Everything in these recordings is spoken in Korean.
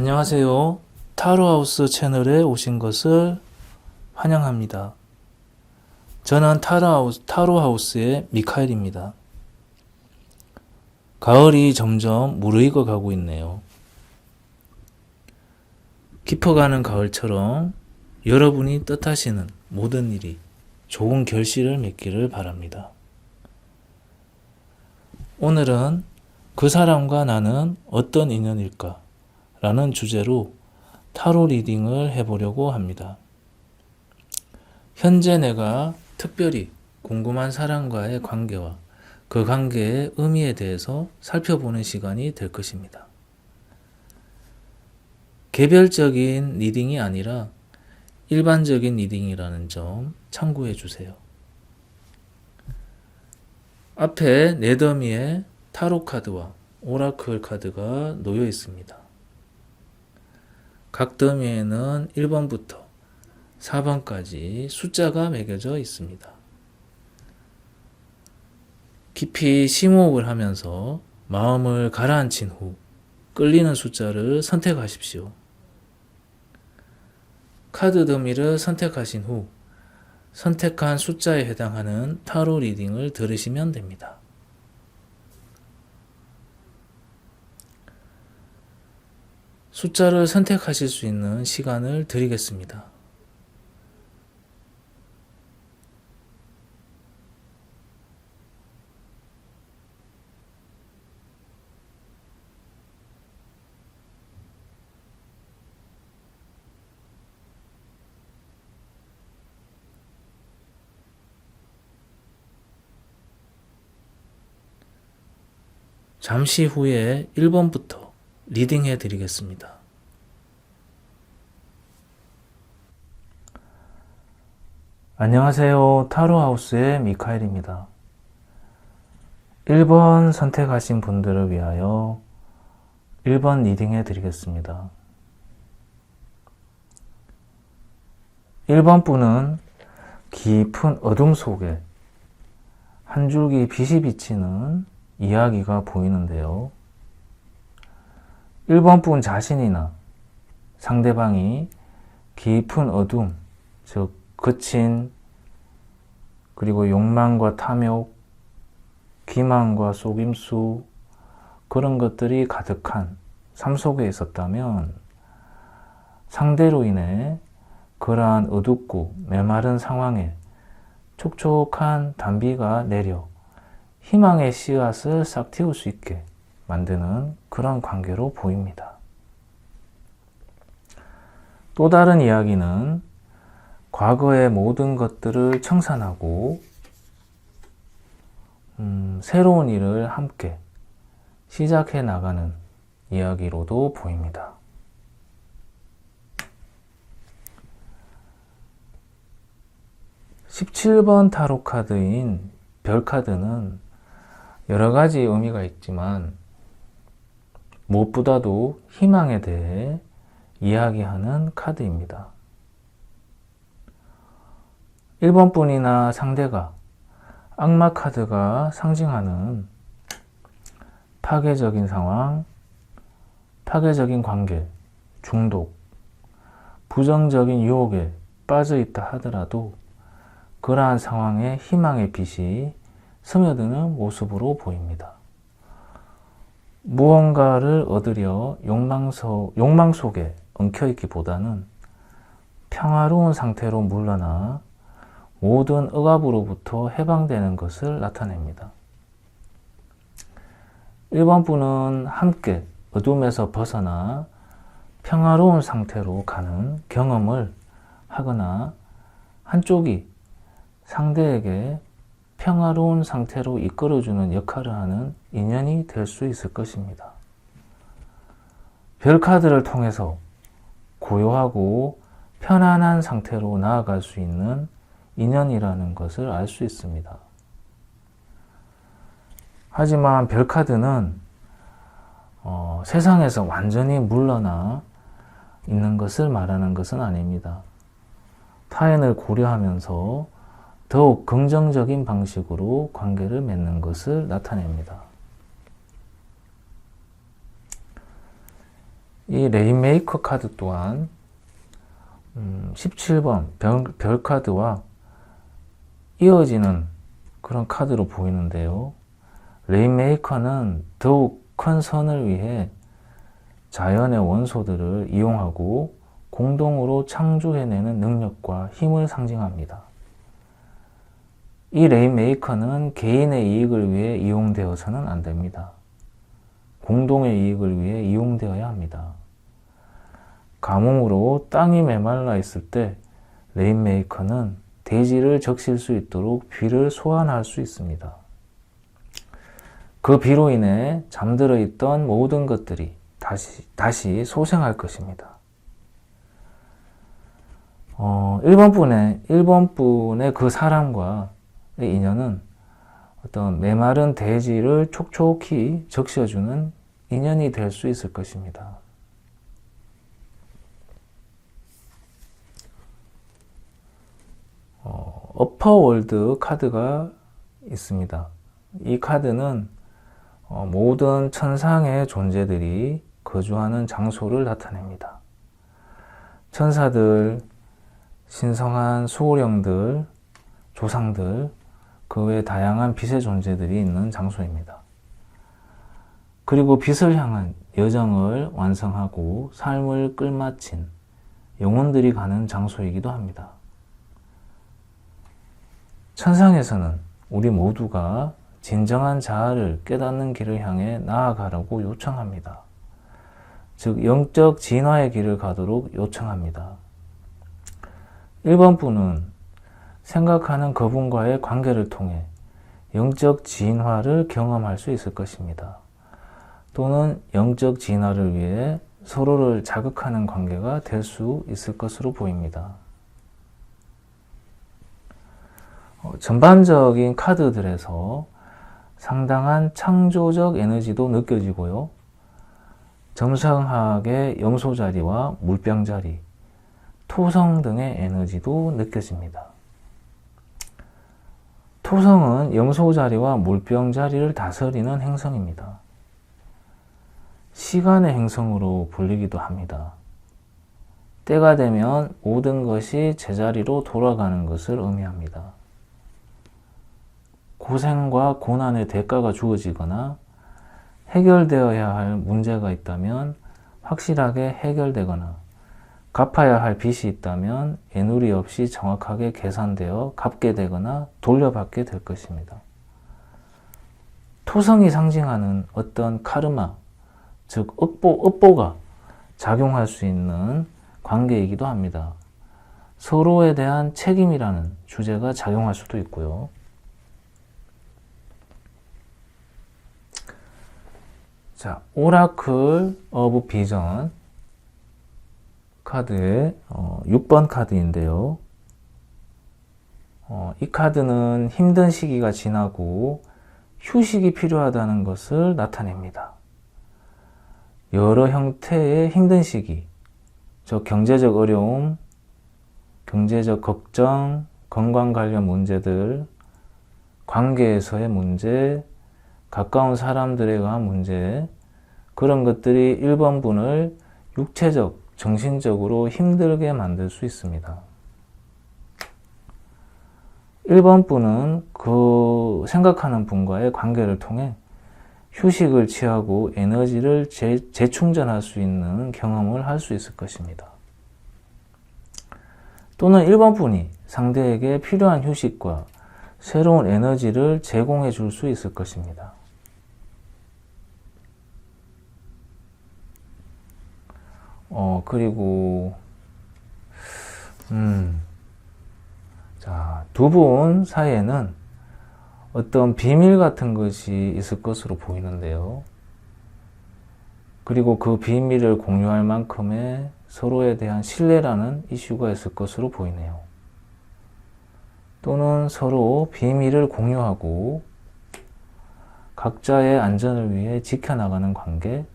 안녕하세요. 타로하우스 채널에 오신 것을 환영합니다. 저는 타로하우스의 미카엘입니다. 가을이 점점 무르익어 가고 있네요. 깊어가는 가을처럼 여러분이 뜻하시는 모든 일이 좋은 결실을 맺기를 바랍니다. 오늘은 그 사람과 나는 어떤 인연일까? 라는 주제로 타로 리딩을 해보려고 합니다. 현재 내가 특별히 궁금한 사람과의 관계와 그 관계의 의미에 대해서 살펴보는 시간이 될 것입니다. 개별적인 리딩이 아니라 일반적인 리딩이라는 점 참고해 주세요. 앞에 네 더미에 타로 카드와 오라클 카드가 놓여 있습니다. 각 더미에는 1번부터 4번까지 숫자가 매겨져 있습니다. 깊이 심호흡을 하면서 마음을 가라앉힌 후 끌리는 숫자를 선택하십시오. 카드 더미를 선택하신 후 선택한 숫자에 해당하는 타로 리딩을 들으시면 됩니다. 숫자를 선택하실 수 있는 시간을 드리겠습니다. 잠시 후에 1번부터 리딩해 드리겠습니다. 안녕하세요. 타로하우스의 미카엘입니다. 1번 선택하신 분들을 위하여 1번 리딩해 드리겠습니다. 1번 분은 깊은 어둠 속에 한 줄기 빛이 비치는 이야기가 보이는데요. 1번 분 자신이나 상대방이 깊은 어둠, 즉 거친 그리고 욕망과 탐욕, 기만과 속임수, 그런 것들이 가득한 삶 속에 있었다면 상대로 인해 그러한 어둡고 메마른 상황에 촉촉한 단비가 내려 희망의 씨앗을 싹 틔울 수 있게 만드는 그런 관계로 보입니다. 또 다른 이야기는 과거의 모든 것들을 청산하고 새로운 일을 함께 시작해 나가는 이야기로도 보입니다. 17번 타로 카드인 별 카드는 여러 가지 의미가 있지만 무엇보다도 희망에 대해 이야기하는 카드입니다. 1번 분이나 상대가 악마 카드가 상징하는 파괴적인 상황, 파괴적인 관계, 중독, 부정적인 유혹에 빠져 있다 하더라도 그러한 상황에 희망의 빛이 스며드는 모습으로 보입니다. 무언가를 얻으려 욕망 속에 엉켜있기보다는 평화로운 상태로 물러나 모든 억압으로부터 해방되는 것을 나타냅니다. 1번 분은 함께 어둠에서 벗어나 평화로운 상태로 가는 경험을 하거나 한쪽이 상대에게 평화로운 상태로 이끌어주는 역할을 하는 인연이 될 수 있을 것입니다. 별 카드를 통해서 고요하고 편안한 상태로 나아갈 수 있는 인연이라는 것을 알 수 있습니다. 하지만 별 카드는 세상에서 완전히 물러나 있는 것을 말하는 것은 아닙니다. 타인을 고려하면서 더욱 긍정적인 방식으로 관계를 맺는 것을 나타냅니다. 이 레인메이커 카드 또한 17번 별 카드와 이어지는 그런 카드로 보이는데요. 레인메이커는 더욱 큰 선을 위해 자연의 원소들을 이용하고 공동으로 창조해내는 능력과 힘을 상징합니다. 이 레인메이커는 개인의 이익을 위해 이용되어서는 안 됩니다. 공동의 이익을 위해 이용되어야 합니다. 가뭄으로 땅이 메말라 있을 때 레인메이커는 대지를 적실 수 있도록 비를 소환할 수 있습니다. 그 비로 인해 잠들어 있던 모든 것들이 다시 소생할 것입니다. 1번 분의 그 사람과의 인연은 어떤 메마른 대지를 촉촉히 적셔주는 인연이 될 수 있을 것입니다. 어퍼월드 카드가 있습니다. 이 카드는 모든 천상의 존재들이 거주하는 장소를 나타냅니다. 천사들, 신성한 수호령들, 조상들, 그 외 다양한 빛의 존재들이 있는 장소입니다. 그리고 빛을 향한 여정을 완성하고 삶을 끌마친 영혼들이 가는 장소이기도 합니다. 천상에서는 우리 모두가 진정한 자아를 깨닫는 길을 향해 나아가라고 요청합니다. 즉 영적 진화의 길을 가도록 요청합니다. 1번 분은 생각하는 그분과의 관계를 통해 영적 진화를 경험할 수 있을 것입니다. 또는 영적 진화를 위해 서로를 자극하는 관계가 될 수 있을 것으로 보입니다. 전반적인 카드들에서 상당한 창조적 에너지도 느껴지고요. 점성학의 염소 자리와 물병 자리, 토성 등의 에너지도 느껴집니다. 토성은 염소 자리와 물병 자리를 다스리는 행성입니다. 시간의 행성으로 불리기도 합니다. 때가 되면 모든 것이 제자리로 돌아가는 것을 의미합니다. 고생과 고난의 대가가 주어지거나 해결되어야 할 문제가 있다면 확실하게 해결되거나 갚아야 할 빚이 있다면 애누리 없이 정확하게 계산되어 갚게 되거나 돌려받게 될 것입니다. 토성이 상징하는 어떤 카르마, 즉 업보가 작용할 수 있는 관계이기도 합니다. 서로에 대한 책임이라는 주제가 작용할 수도 있고요. 자, 오라클 오브 비전 카드의 6번 카드인데요. 이 카드는 힘든 시기가 지나고 휴식이 필요하다는 것을 나타냅니다. 여러 형태의 힘든 시기, 즉 경제적 어려움, 경제적 걱정, 건강 관련 문제들, 관계에서의 문제, 가까운 사람들에 의한 문제, 그런 것들이 1번 분을 육체적, 정신적으로 힘들게 만들 수 있습니다. 1번 분은 그 생각하는 분과의 관계를 통해 휴식을 취하고 에너지를 재충전할 수 있는 경험을 할 수 있을 것입니다. 또는 1번 분이 상대에게 필요한 휴식과 새로운 에너지를 제공해 줄 수 있을 것입니다. 그리고 자, 두 분 사이에는 어떤 비밀 같은 것이 있을 것으로 보이는데요. 그리고 그 비밀을 공유할 만큼의 서로에 대한 신뢰라는 이슈가 있을 것으로 보이네요. 또는 서로 비밀을 공유하고 각자의 안전을 위해 지켜나가는 관계,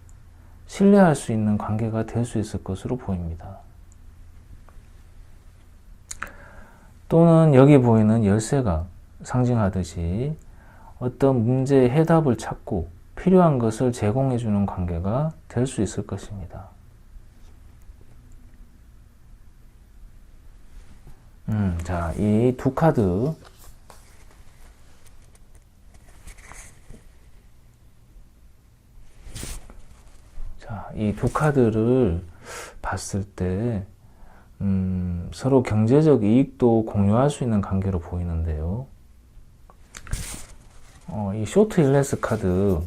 신뢰할 수 있는 관계가 될 수 있을 것으로 보입니다. 또는 여기 보이는 열쇠가 상징하듯이 어떤 문제의 해답을 찾고 필요한 것을 제공해 주는 관계가 될 수 있을 것입니다. 자, 이 두 카드 이 두 카드를 봤을 때 서로 경제적 이익도 공유할 수 있는 관계로 보이는데요. 이 쇼트 일레스 카드를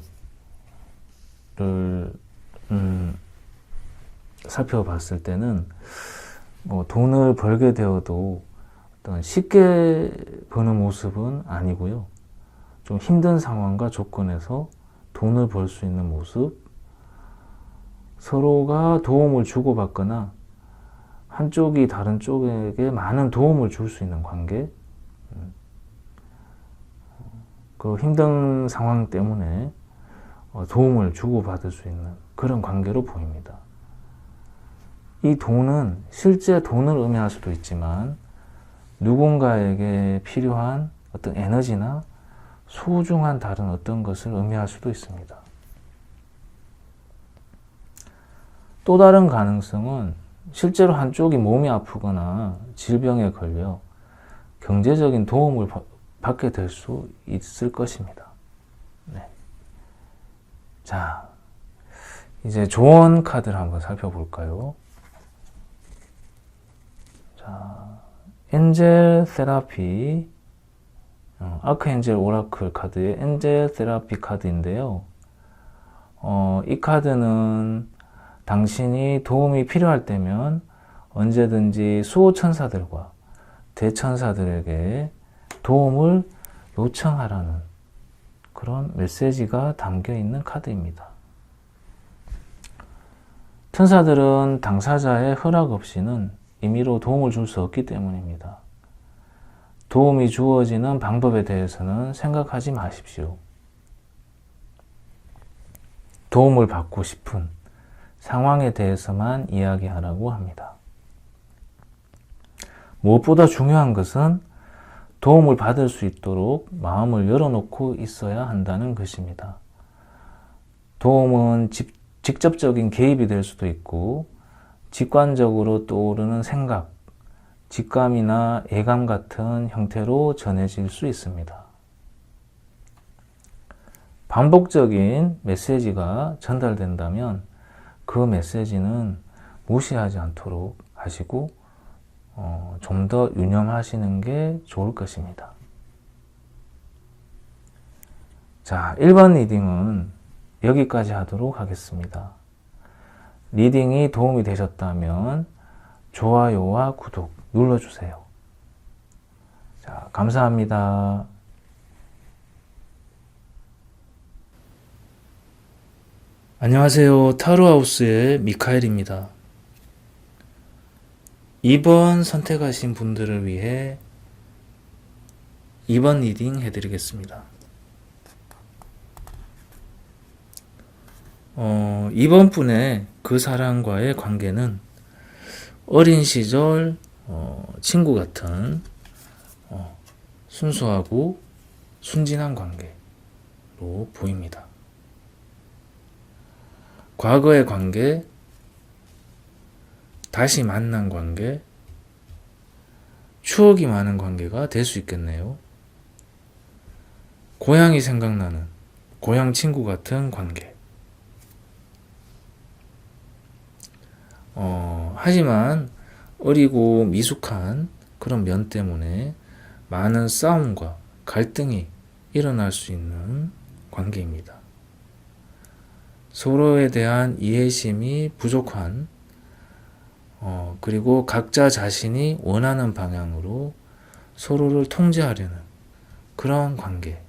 살펴봤을 때는 뭐 돈을 벌게 되어도 어떤 쉽게 버는 모습은 아니고요. 좀 힘든 상황과 조건에서 돈을 벌 수 있는 모습, 서로가 도움을 주고받거나 한쪽이 다른 쪽에게 많은 도움을 줄 수 있는 관계, 그 힘든 상황 때문에 도움을 주고받을 수 있는 그런 관계로 보입니다. 이 돈은 실제 돈을 의미할 수도 있지만 누군가에게 필요한 어떤 에너지나 소중한 다른 어떤 것을 의미할 수도 있습니다. 또 다른 가능성은 실제로 한쪽이 몸이 아프거나 질병에 걸려 경제적인 도움을 받게 될 수 있을 것입니다. 네. 자, 이제 조언 카드를 한번 살펴볼까요? 자, 엔젤 세라피, 아크엔젤 오라클 카드의 엔젤 세라피 카드인데요. 이 카드는 당신이 도움이 필요할 때면 언제든지 수호천사들과 대천사들에게 도움을 요청하라는 그런 메시지가 담겨 있는 카드입니다. 천사들은 당사자의 허락 없이는 임의로 도움을 줄 수 없기 때문입니다. 도움이 주어지는 방법에 대해서는 생각하지 마십시오. 도움을 받고 싶은 상황에 대해서만 이야기하라고 합니다. 무엇보다 중요한 것은 도움을 받을 수 있도록 마음을 열어놓고 있어야 한다는 것입니다. 도움은 직접적인 개입이 될 수도 있고 직관적으로 떠오르는 생각, 직감이나 예감 같은 형태로 전해질 수 있습니다. 반복적인 메시지가 전달된다면 그 메시지는 무시하지 않도록 하시고 좀 더 유념하시는 게 좋을 것입니다. 자, 1번 리딩은 여기까지 하도록 하겠습니다. 리딩이 도움이 되셨다면 좋아요와 구독 눌러주세요. 자, 감사합니다. 안녕하세요. 타로하우스의 미카엘입니다. 2번 선택하신 분들을 위해 2번 리딩 해드리겠습니다. 2번 분의 그 사람과의 관계는 어린 시절 친구 같은 순수하고 순진한 관계로 보입니다. 과거의 관계, 다시 만난 관계, 추억이 많은 관계가 될 수 있겠네요. 고향이 생각나는 고향 친구 같은 관계. 하지만 어리고 미숙한 그런 면 때문에 많은 싸움과 갈등이 일어날 수 있는 관계입니다. 서로에 대한 이해심이 부족한 그리고 각자 자신이 원하는 방향으로 서로를 통제하려는 그런 관계.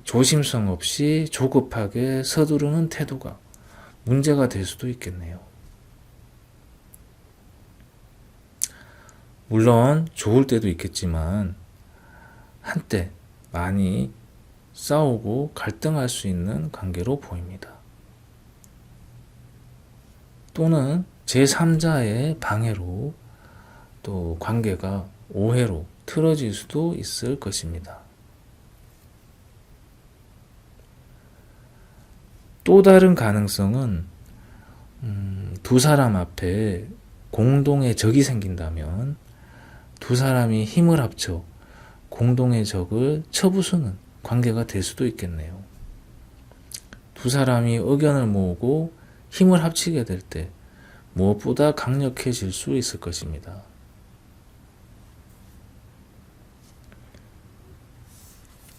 조심성 없이 조급하게 서두르는 태도가 문제가 될 수도 있겠네요. 물론 좋을 때도 있겠지만 한때 많이 싸우고 갈등할 수 있는 관계로 보입니다. 또는 제3자의 방해로 또 관계가 오해로 틀어질 수도 있을 것입니다. 또 다른 가능성은 두 사람 앞에 공동의 적이 생긴다면 두 사람이 힘을 합쳐 공동의 적을 쳐부수는 관계가 될 수도 있겠네요. 두 사람이 의견을 모으고 힘을 합치게 될 때 무엇보다 강력해질 수 있을 것입니다.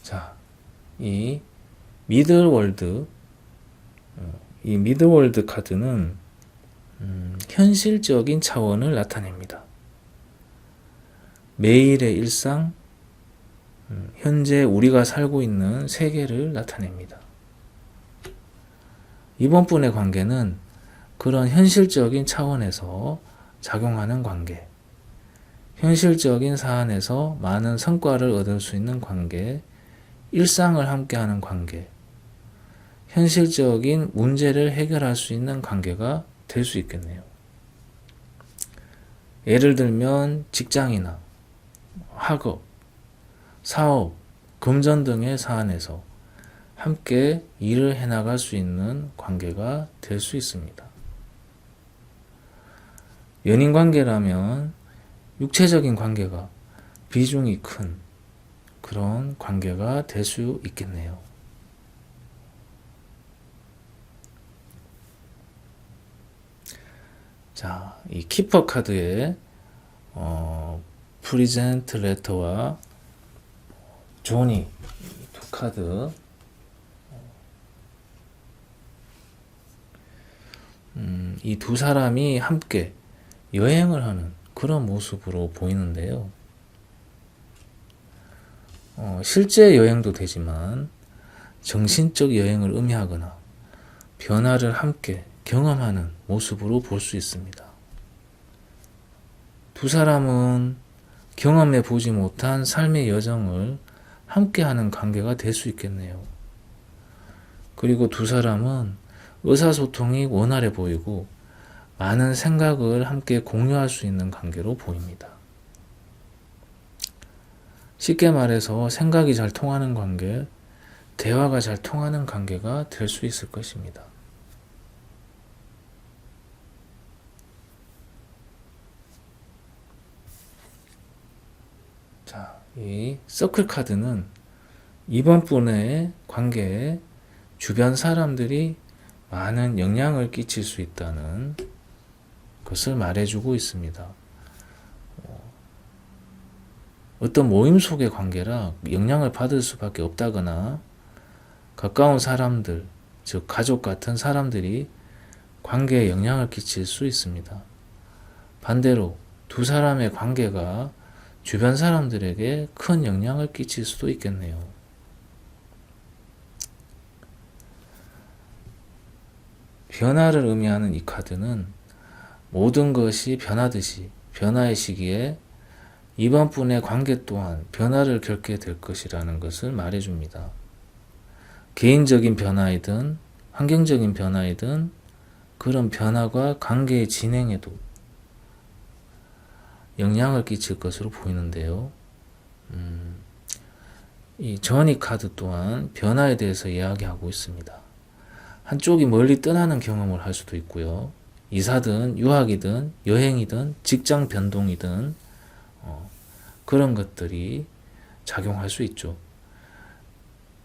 자, 이 미들월드 카드는 현실적인 차원을 나타냅니다. 매일의 일상, 현재 우리가 살고 있는 세계를 나타냅니다. 이번 분의 관계는 그런 현실적인 차원에서 작용하는 관계, 현실적인 사안에서 많은 성과를 얻을 수 있는 관계, 일상을 함께하는 관계, 현실적인 문제를 해결할 수 있는 관계가 될 수 있겠네요. 예를 들면 직장이나 학업, 사업, 금전 등의 사안에서 함께 일을 해나갈 수 있는 관계가 될 수 있습니다. 연인 관계라면 육체적인 관계가 비중이 큰 그런 관계가 될 수 있겠네요. 자, 이 키퍼 카드의 프리젠트 레터와 조니 두 카드 이 두 사람이 함께 여행을 하는 그런 모습으로 보이는데요. 실제 여행도 되지만 정신적 여행을 의미하거나 변화를 함께 경험하는 모습으로 볼 수 있습니다. 두 사람은 경험해 보지 못한 삶의 여정을 함께하는 관계가 될 수 있겠네요. 그리고 두 사람은 의사소통이 원활해 보이고 많은 생각을 함께 공유할 수 있는 관계로 보입니다. 쉽게 말해서 생각이 잘 통하는 관계, 대화가 잘 통하는 관계가 될 수 있을 것입니다. 자, 이 서클 카드는 이번 분의 관계에 주변 사람들이 많은 영향을 끼칠 수 있다는 것을 말해주고 있습니다. 어떤 모임 속의 관계라 영향을 받을 수밖에 없다거나 가까운 사람들, 즉 가족 같은 사람들이 관계에 영향을 끼칠 수 있습니다. 반대로 두 사람의 관계가 주변 사람들에게 큰 영향을 끼칠 수도 있겠네요. 변화를 의미하는 이 카드는 모든 것이 변하듯이 변화의 시기에 이번 분의 관계 또한 변화를 겪게 될 것이라는 것을 말해줍니다. 개인적인 변화이든 환경적인 변화이든 그런 변화가 관계의 진행에도 영향을 끼칠 것으로 보이는데요. 이 전이 카드 또한 변화에 대해서 이야기하고 있습니다. 한쪽이 멀리 떠나는 경험을 할 수도 있고요. 이사든 유학이든 여행이든 직장 변동이든 그런 것들이 작용할 수 있죠.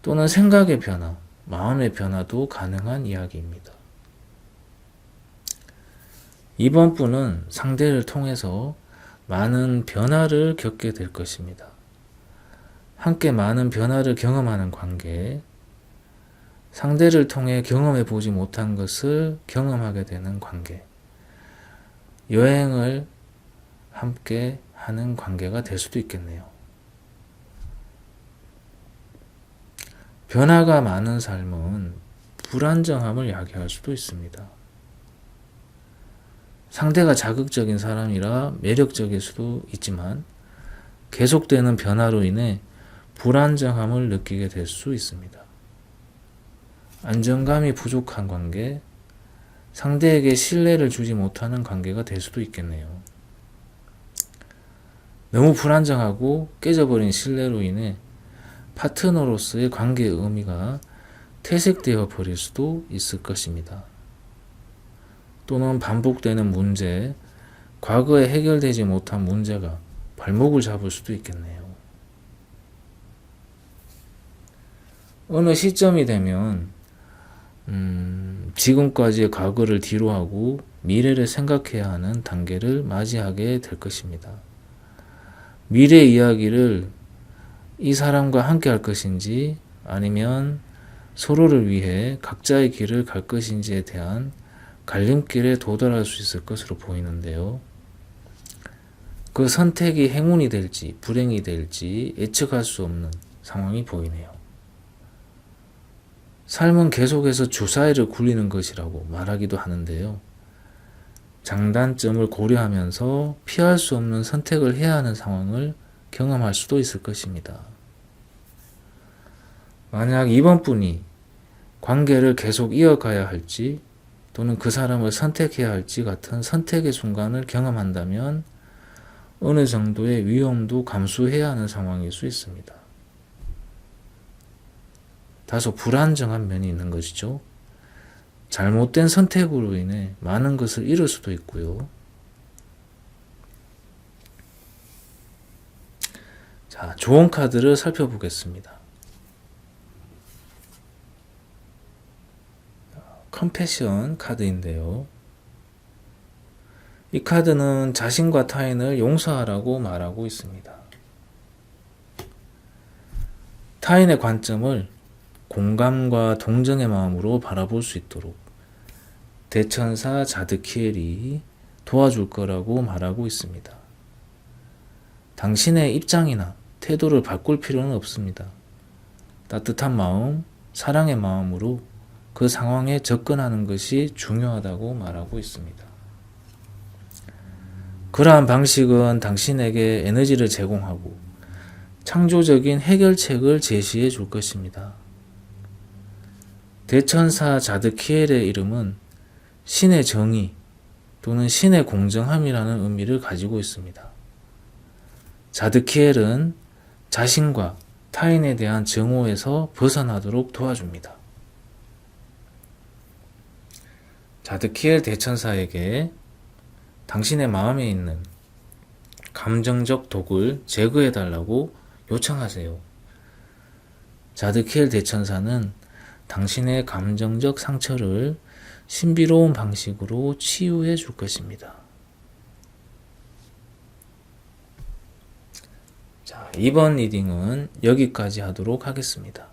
또는 생각의 변화, 마음의 변화도 가능한 이야기입니다. 이번 분은 상대를 통해서 많은 변화를 겪게 될 것입니다. 함께 많은 변화를 경험하는 관계, 상대를 통해 경험해 보지 못한 것을 경험하게 되는 관계, 여행을 함께 하는 관계가 될 수도 있겠네요. 변화가 많은 삶은 불안정함을 야기할 수도 있습니다. 상대가 자극적인 사람이라 매력적일 수도 있지만 계속되는 변화로 인해 불안정함을 느끼게 될 수 있습니다. 안정감이 부족한 관계, 상대에게 신뢰를 주지 못하는 관계가 될 수도 있겠네요. 너무 불안정하고 깨져버린 신뢰로 인해 파트너로서의 관계의 의미가 퇴색되어 버릴 수도 있을 것입니다. 또는 반복되는 문제, 과거에 해결되지 못한 문제가 발목을 잡을 수도 있겠네요. 어느 시점이 되면 지금까지의 과거를 뒤로하고 미래를 생각해야 하는 단계를 맞이하게 될 것입니다. 미래 이야기를 이 사람과 함께 할 것인지 아니면 서로를 위해 각자의 길을 갈 것인지에 대한 갈림길에 도달할 수 있을 것으로 보이는데요. 그 선택이 행운이 될지 불행이 될지 예측할 수 없는 상황이 보이네요. 삶은 계속해서 주사위를 굴리는 것이라고 말하기도 하는데요. 장단점을 고려하면서 피할 수 없는 선택을 해야 하는 상황을 경험할 수도 있을 것입니다. 만약 이번 분이 관계를 계속 이어가야 할지 또는 그 사람을 선택해야 할지 같은 선택의 순간을 경험한다면 어느 정도의 위험도 감수해야 하는 상황일 수 있습니다. 다소 불안정한 면이 있는 것이죠. 잘못된 선택으로 인해 많은 것을 잃을 수도 있고요. 자, 좋은 카드를 살펴보겠습니다. 컴패션 카드인데요. 이 카드는 자신과 타인을 용서하라고 말하고 있습니다. 타인의 관점을 공감과 동정의 마음으로 바라볼 수 있도록 대천사 자드키엘이 도와줄 거라고 말하고 있습니다. 당신의 입장이나 태도를 바꿀 필요는 없습니다. 따뜻한 마음, 사랑의 마음으로 그 상황에 접근하는 것이 중요하다고 말하고 있습니다. 그러한 방식은 당신에게 에너지를 제공하고 창조적인 해결책을 제시해 줄 것입니다. 대천사 자드키엘의 이름은 신의 정의 또는 신의 공정함이라는 의미를 가지고 있습니다. 자드키엘은 자신과 타인에 대한 증오에서 벗어나도록 도와줍니다. 자드키엘 대천사에게 당신의 마음에 있는 감정적 독을 제거해달라고 요청하세요. 자드키엘 대천사는 당신의 감정적 상처를 신비로운 방식으로 치유해 줄 것입니다. 자, 이번 리딩은 여기까지 하도록 하겠습니다.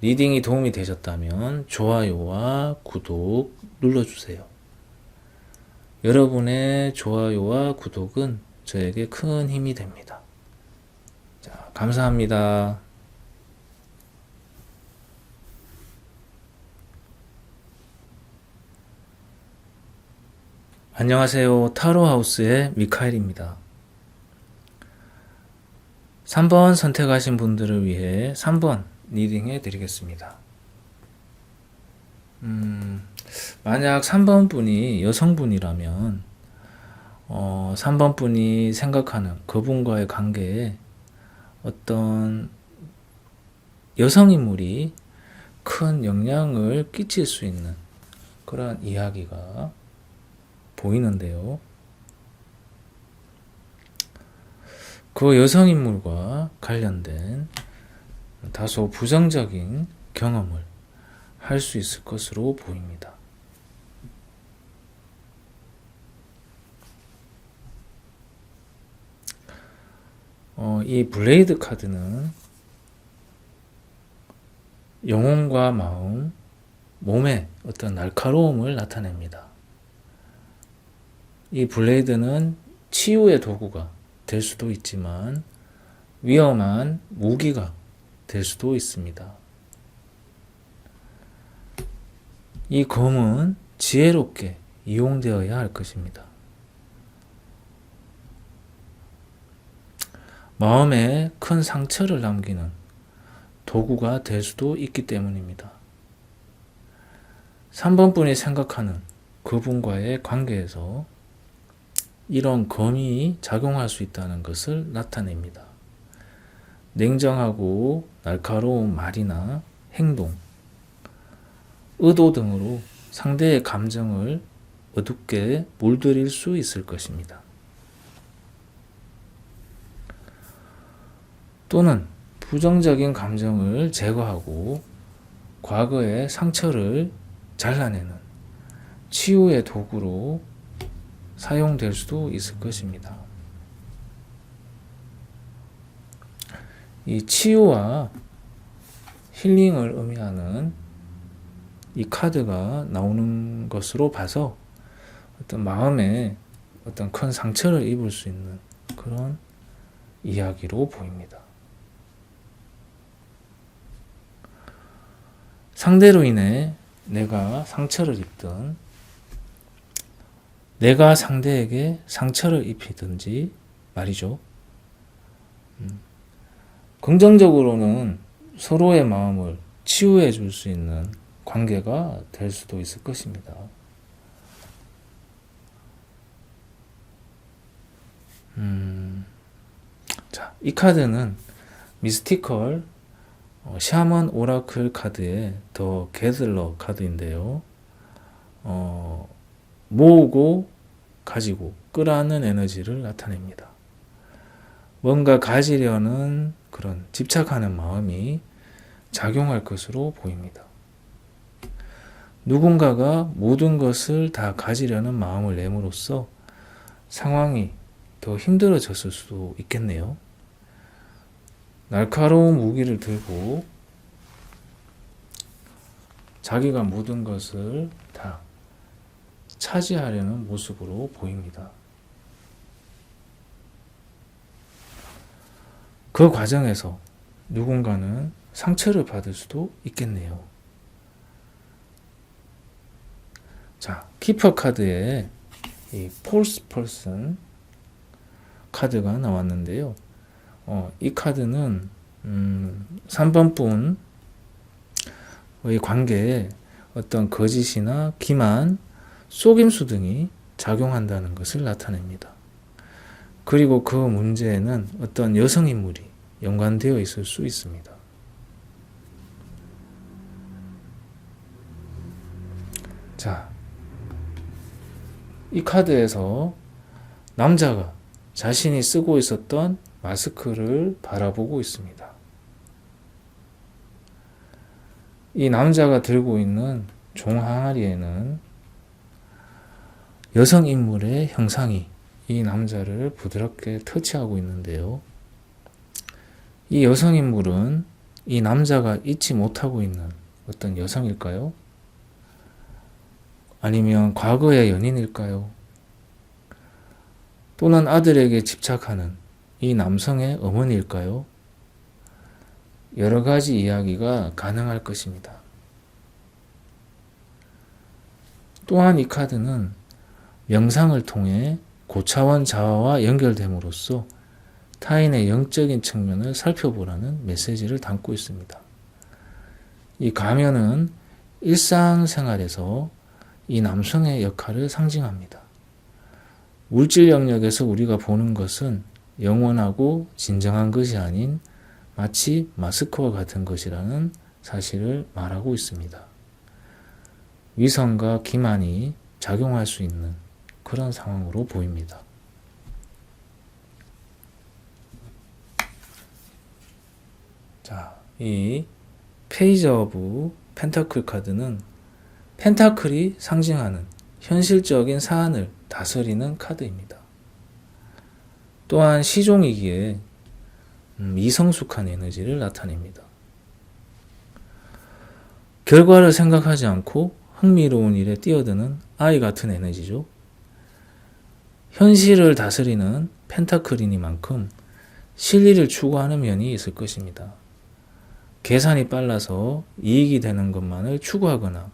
리딩이 도움이 되셨다면 좋아요와 구독 눌러주세요. 여러분의 좋아요와 구독은 저에게 큰 힘이 됩니다. 자, 감사합니다. 안녕하세요. 타로하우스의 미카엘입니다. 3번 선택하신 분들을 위해 3번 리딩해 드리겠습니다. 만약 3번 분이 여성분이라면 3번 분이 생각하는 그분과의 관계에 어떤 여성인물이 큰 영향을 끼칠 수 있는 그런 이야기가 보이는데요. 그 여성인물과 관련된 다소 부정적인 경험을 할 수 있을 것으로 보입니다. 이 블레이드 카드는 영혼과 마음, 몸의 어떤 날카로움을 나타냅니다. 이 블레이드는 치유의 도구가 될 수도 있지만 위험한 무기가 될 수도 있습니다. 이 검은 지혜롭게 이용되어야 할 것입니다. 마음에 큰 상처를 남기는 도구가 될 수도 있기 때문입니다. 3번 분이 생각하는 그분과의 관계에서 이런 검이 작용할 수 있다는 것을 나타냅니다. 냉정하고 날카로운 말이나 행동, 의도 등으로 상대의 감정을 어둡게 물들일 수 있을 것입니다. 또는 부정적인 감정을 제거하고 과거의 상처를 잘라내는 치유의 도구로 사용될 수도 있을 것입니다. 이 치유와 힐링을 의미하는 이 카드가 나오는 것으로 봐서 어떤 마음에 어떤 큰 상처를 입을 수 있는 그런 이야기로 보입니다. 상대로 인해 내가 상처를 입든 내가 상대에게 상처를 입히든지 말이죠. 긍정적으로는 서로의 마음을 치유해 줄 수 있는 관계가 될 수도 있을 것입니다. 자, 이 카드는 미스티컬 샤먼 오라클 카드의 더 게들러 카드인데요. 모으고 가지고 끌어안는 에너지를 나타냅니다. 뭔가 가지려는 그런 집착하는 마음이 작용할 것으로 보입니다. 누군가가 모든 것을 다 가지려는 마음을 내므로써 상황이 더 힘들어졌을 수도 있겠네요. 날카로운 무기를 들고 자기가 모든 것을 다 차지하려는 모습으로 보입니다. 그 과정에서 누군가는 상처를 받을 수도 있겠네요. 자, 키퍼 카드에 이 폴스 퍼슨 카드가 나왔는데요. 이 카드는 3번 분의 관계에 어떤 거짓이나 기만, 속임수 등이 작용한다는 것을 나타냅니다. 그리고 그 문제에는 어떤 여성인물이 연관되어 있을 수 있습니다. 자, 이 카드에서 남자가 자신이 쓰고 있었던 마스크를 바라보고 있습니다. 이 남자가 들고 있는 종 항아리에는 여성 인물의 형상이 이 남자를 부드럽게 터치하고 있는데요. 이 여성 인물은 이 남자가 잊지 못하고 있는 어떤 여성일까요? 아니면 과거의 연인일까요? 또는 아들에게 집착하는 이 남성의 어머니일까요? 여러 가지 이야기가 가능할 것입니다. 또한 이 카드는 명상을 통해 고차원 자아와 연결됨으로써 타인의 영적인 측면을 살펴보라는 메시지를 담고 있습니다. 이 가면은 일상생활에서 이 남성의 역할을 상징합니다. 물질 영역에서 우리가 보는 것은 영원하고 진정한 것이 아닌 마치 마스크와 같은 것이라는 사실을 말하고 있습니다. 위선과 기만이 작용할 수 있는 그런 상황으로 보입니다. 자, 이 페이지 오브 펜타클 카드는 펜타클이 상징하는 현실적인 사안을 다스리는 카드입니다. 또한 시종이기에 미성숙한 에너지를 나타냅니다. 결과를 생각하지 않고 흥미로운 일에 뛰어드는 아이 같은 에너지죠. 현실을 다스리는 펜타클이니만큼 실리를 추구하는 면이 있을 것입니다. 계산이 빨라서 이익이 되는 것만을 추구하거나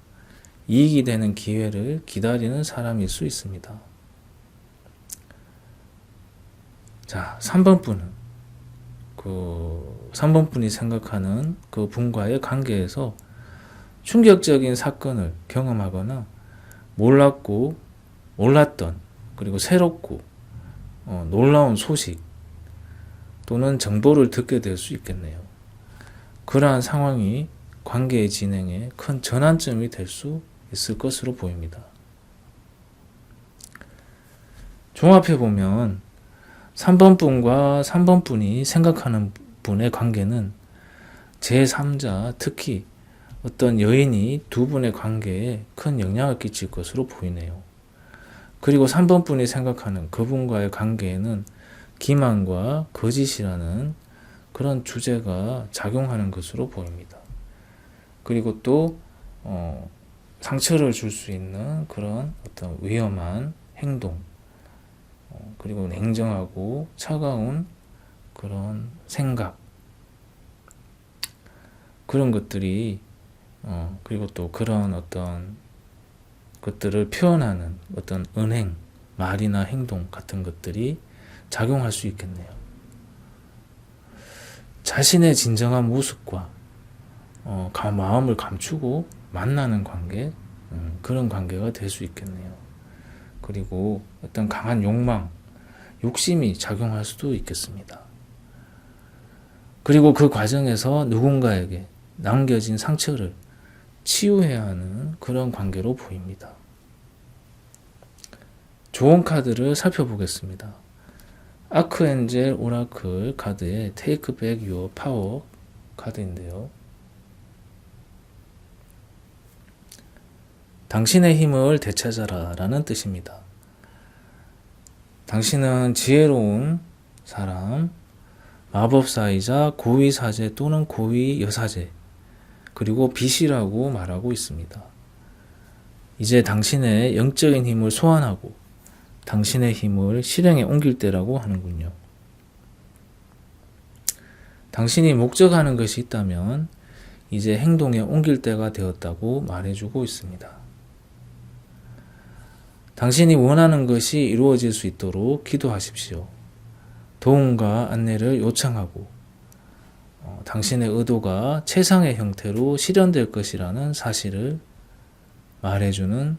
이익이 되는 기회를 기다리는 사람일 수 있습니다. 자, 3번 분은 3번 분이 생각하는 그 분과의 관계에서 충격적인 사건을 경험하거나 몰랐던 그리고 새롭고 놀라운 소식 또는 정보를 듣게 될 수 있겠네요. 그러한 상황이 관계의 진행에 큰 전환점이 될 수 있을 것으로 보입니다. 종합해 보면 3번 분과 3번 분이 생각하는 분의 관계는 제3자, 특히 어떤 여인이 두 분의 관계에 큰 영향을 끼칠 것으로 보이네요. 그리고 3번 분이 생각하는 그분과의 관계에는 기만과 거짓이라는 그런 주제가 작용하는 것으로 보입니다. 그리고 또 상처를 줄 수 있는 그런 어떤 위험한 행동, 그리고 냉정하고 차가운 그런 생각, 그런 것들이 그리고 또 그런 어떤 것들을 표현하는 어떤 은행, 말이나 행동 같은 것들이 작용할 수 있겠네요. 자신의 진정한 모습과 마음을 감추고 만나는 관계, 그런 관계가 될 수 있겠네요. 그리고 어떤 강한 욕망, 욕심이 작용할 수도 있겠습니다. 그리고 그 과정에서 누군가에게 남겨진 상처를 치유해야 하는 그런 관계로 보입니다. 좋은 카드를 살펴보겠습니다. 아크엔젤 오라클 카드의 Take Back Your Power 카드인데요. 당신의 힘을 되찾아라 라는 뜻입니다. 당신은 지혜로운 사람, 마법사이자 고위사제 또는 고위여사제, 그리고 빛이라고 말하고 있습니다. 이제 당신의 영적인 힘을 소환하고 당신의 힘을 실행에 옮길 때라고 하는군요. 당신이 목적하는 것이 있다면 이제 행동에 옮길 때가 되었다고 말해주고 있습니다. 당신이 원하는 것이 이루어질 수 있도록 기도하십시오. 도움과 안내를 요청하고 당신의 의도가 최상의 형태로 실현될 것이라는 사실을 말해주는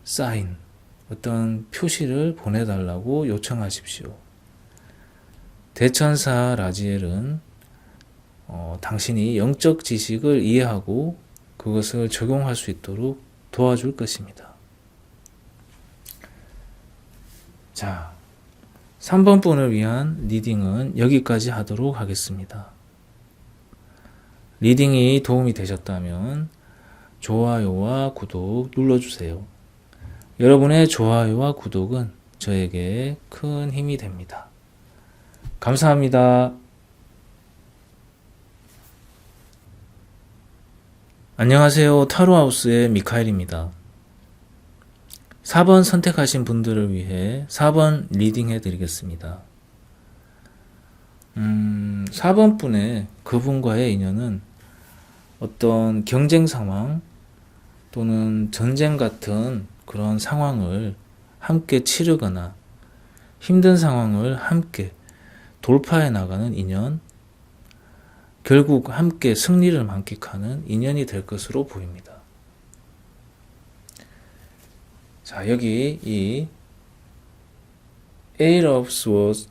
사인, 어떤 표시를 보내달라고 요청하십시오. 대천사 라지엘은 당신이 영적 지식을 이해하고 그것을 적용할 수 있도록 도와줄 것입니다. 자, 3번 분을 위한 리딩은 여기까지 하도록 하겠습니다. 리딩이 도움이 되셨다면 좋아요와 구독 눌러주세요. 여러분의 좋아요와 구독은 저에게 큰 힘이 됩니다. 감사합니다. 안녕하세요. 타로하우스의 미카엘입니다. 4번 선택하신 분들을 위해 4번 리딩 해드리겠습니다. 4번 분의 그분과의 인연은 어떤 경쟁 상황 또는 전쟁 같은 그런 상황을 함께 치르거나 힘든 상황을 함께 돌파해 나가는 인연, 결국 함께 승리를 만끽하는 인연이 될 것으로 보입니다. 자, 여기 이 Eight of Swords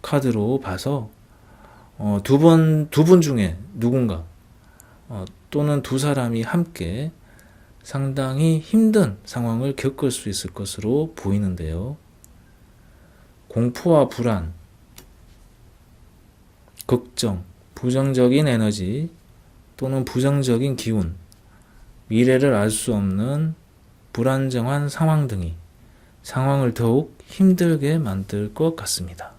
카드로 봐서 두 분 중에 누군가 또는 두 사람이 함께 상당히 힘든 상황을 겪을 수 있을 것으로 보이는데요. 공포와 불안, 걱정, 부정적인 에너지 또는 부정적인 기운, 미래를 알 수 없는 불안정한 상황 등이 상황을 더욱 힘들게 만들 것 같습니다.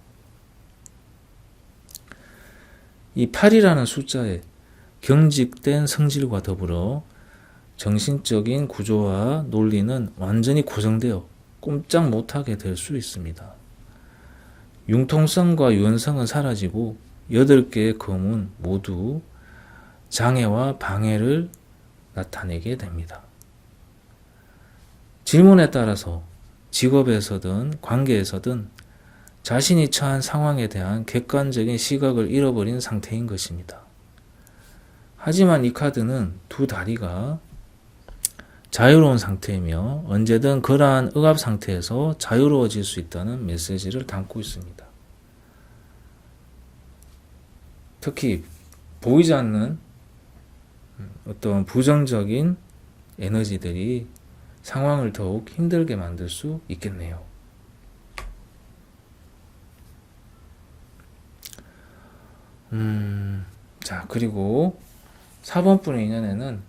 이 8이라는 숫자에 경직된 성질과 더불어 정신적인 구조와 논리는 완전히 고정되어 꼼짝 못하게 될 수 있습니다. 융통성과 유연성은 사라지고 8개의 검은 모두 장애와 방해를 나타내게 됩니다. 질문에 따라서 직업에서든 관계에서든 자신이 처한 상황에 대한 객관적인 시각을 잃어버린 상태인 것입니다. 하지만 이 카드는 두 다리가 자유로운 상태이며 언제든 그러한 억압 상태에서 자유로워질 수 있다는 메시지를 담고 있습니다. 특히 보이지 않는 어떤 부정적인 에너지들이 상황을 더욱 힘들게 만들 수 있겠네요. 자, 그리고 4번 분의 인연에는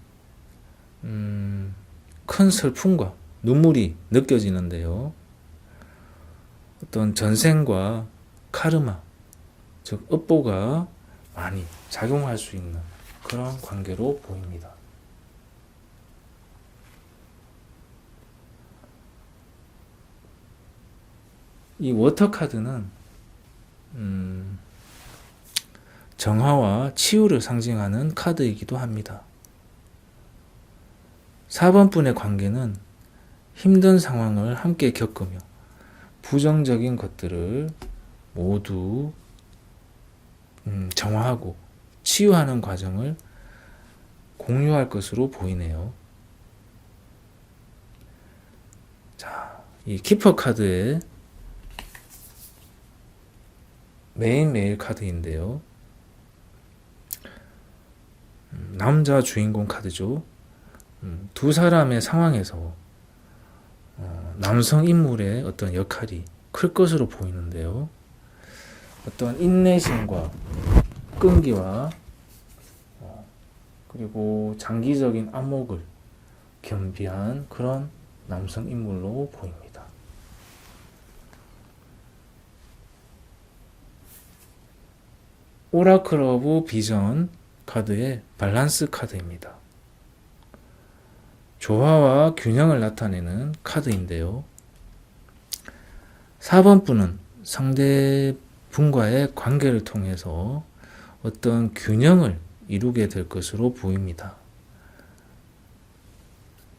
큰 슬픔과 눈물이 느껴지는데요. 어떤 전생과 카르마, 즉 업보가 많이 작용할 수 있는 그런 관계로 보입니다. 이 워터 카드는 정화와 치유를 상징하는 카드이기도 합니다. 4번 분의 관계는 힘든 상황을 함께 겪으며 부정적인 것들을 모두 정화하고 치유하는 과정을 공유할 것으로 보이네요. 자, 이 키퍼 카드의 메일 카드인데요. 남자 주인공 카드죠. 두 사람의 상황에서 남성 인물의 어떤 역할이 클 것으로 보이는데요. 어떤 인내심과 끈기와 그리고 장기적인 안목을 겸비한 그런 남성 인물로 보입니다. 오라클 오브 비전 카드의 밸런스 카드입니다. 조화와 균형을 나타내는 카드인데요. 4번 분은 상대분과의 관계를 통해서 어떤 균형을 이루게 될 것으로 보입니다.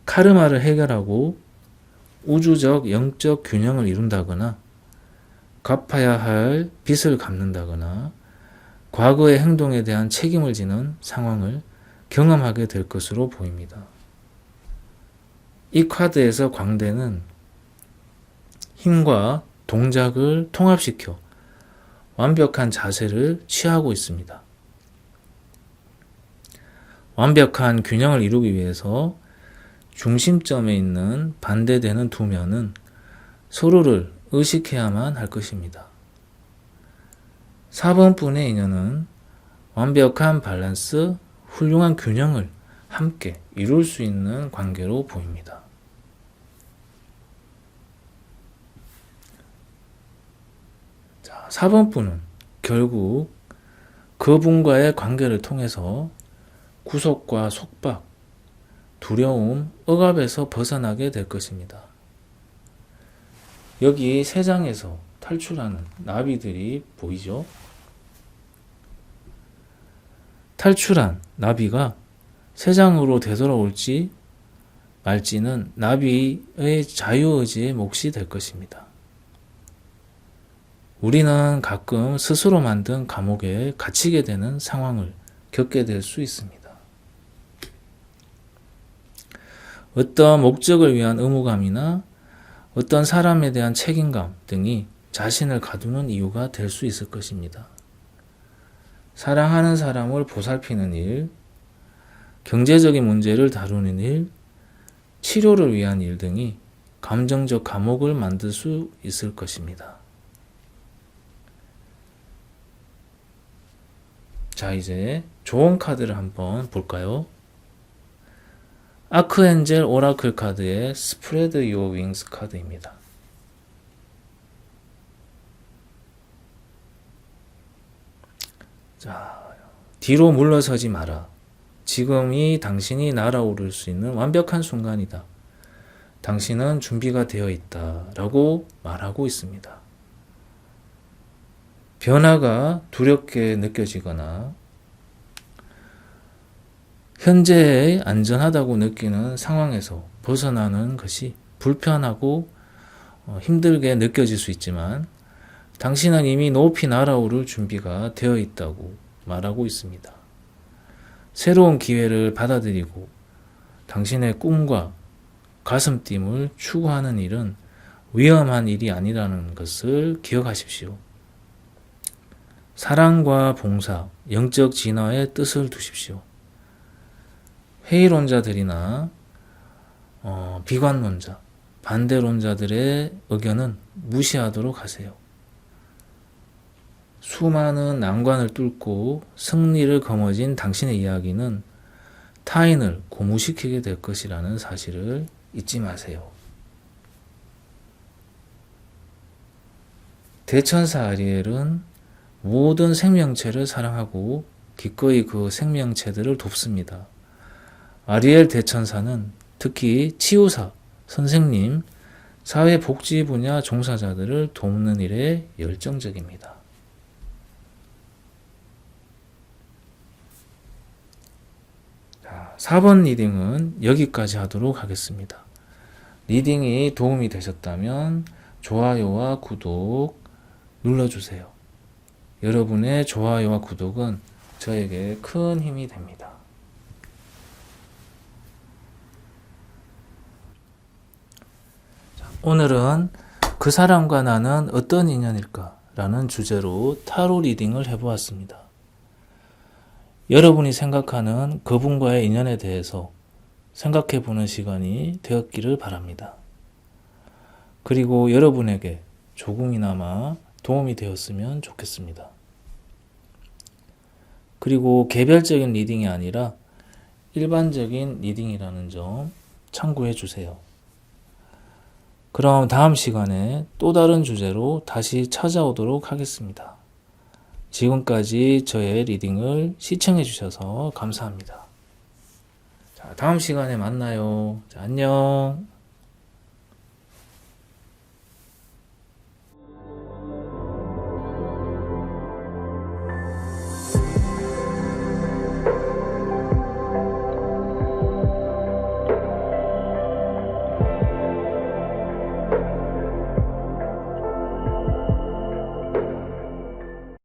카르마를 해결하고 우주적 영적 균형을 이룬다거나 갚아야 할 빚을 갚는다거나 과거의 행동에 대한 책임을 지는 상황을 경험하게 될 것으로 보입니다. 이 카드에서 광대는 힘과 동작을 통합시켜 완벽한 자세를 취하고 있습니다. 완벽한 균형을 이루기 위해서 중심점에 있는 반대되는 두 면은 서로를 의식해야만 할 것입니다. 4번 분의 인연은 완벽한 밸런스, 훌륭한 균형을 함께 이룰 수 있는 관계로 보입니다. 자, 4번 분은 결국 그분과의 관계를 통해서 구속과 속박, 두려움, 억압에서 벗어나게 될 것입니다. 여기 세 장에서 탈출하는 나비들이 보이죠? 탈출한 나비가 세 장으로 되돌아올지 말지는 나비의 자유의지의 몫이 될 것입니다. 우리는 가끔 스스로 만든 감옥에 갇히게 되는 상황을 겪게 될 수 있습니다. 어떤 목적을 위한 의무감이나 어떤 사람에 대한 책임감 등이 자신을 가두는 이유가 될 수 있을 것입니다. 사랑하는 사람을 보살피는 일, 경제적인 문제를 다루는 일, 치료를 위한 일 등이 감정적 감옥을 만들 수 있을 것입니다. 자, 이제 조언 카드를 한번 볼까요? 아크엔젤 오라클 카드의 스프레드 유어 윙스 카드입니다. 자, 뒤로 물러서지 마라. 지금이 당신이 날아오를 수 있는 완벽한 순간이다. 당신은 준비가 되어 있다. 라고 말하고 있습니다. 변화가 두렵게 느껴지거나 현재의 안전하다고 느끼는 상황에서 벗어나는 것이 불편하고 힘들게 느껴질 수 있지만 당신은 이미 높이 날아오를 준비가 되어 있다고 말하고 있습니다. 새로운 기회를 받아들이고 당신의 꿈과 가슴팀을 추구하는 일은 위험한 일이 아니라는 것을 기억하십시오. 사랑과 봉사, 영적 진화에 뜻을 두십시오. 회의론자들이나 비관론자, 반대론자들의 의견은 무시하도록 하세요. 수많은 난관을 뚫고 승리를 거머쥔 당신의 이야기는 타인을 고무시키게 될 것이라는 사실을 잊지 마세요. 대천사 아리엘은 모든 생명체를 사랑하고 기꺼이 그 생명체들을 돕습니다. 아리엘 대천사는 특히 치유사, 선생님, 사회복지 분야 종사자들을 돕는 일에 열정적입니다. 자, 4번 리딩은 여기까지 하도록 하겠습니다. 리딩이 도움이 되셨다면 좋아요와 구독 눌러주세요. 여러분의 좋아요와 구독은 저에게 큰 힘이 됩니다. 오늘은 그 사람과 나는 어떤 인연일까? 라는 주제로 타로 리딩을 해보았습니다. 여러분이 생각하는 그분과의 인연에 대해서 생각해보는 시간이 되었기를 바랍니다. 그리고 여러분에게 조금이나마 도움이 되었으면 좋겠습니다. 그리고 개별적인 리딩이 아니라 일반적인 리딩이라는 점 참고해 주세요. 그럼 다음 시간에 또 다른 주제로 다시 찾아오도록 하겠습니다. 지금까지 저의 리딩을 시청해 주셔서 감사합니다. 자, 다음 시간에 만나요. 자, 안녕.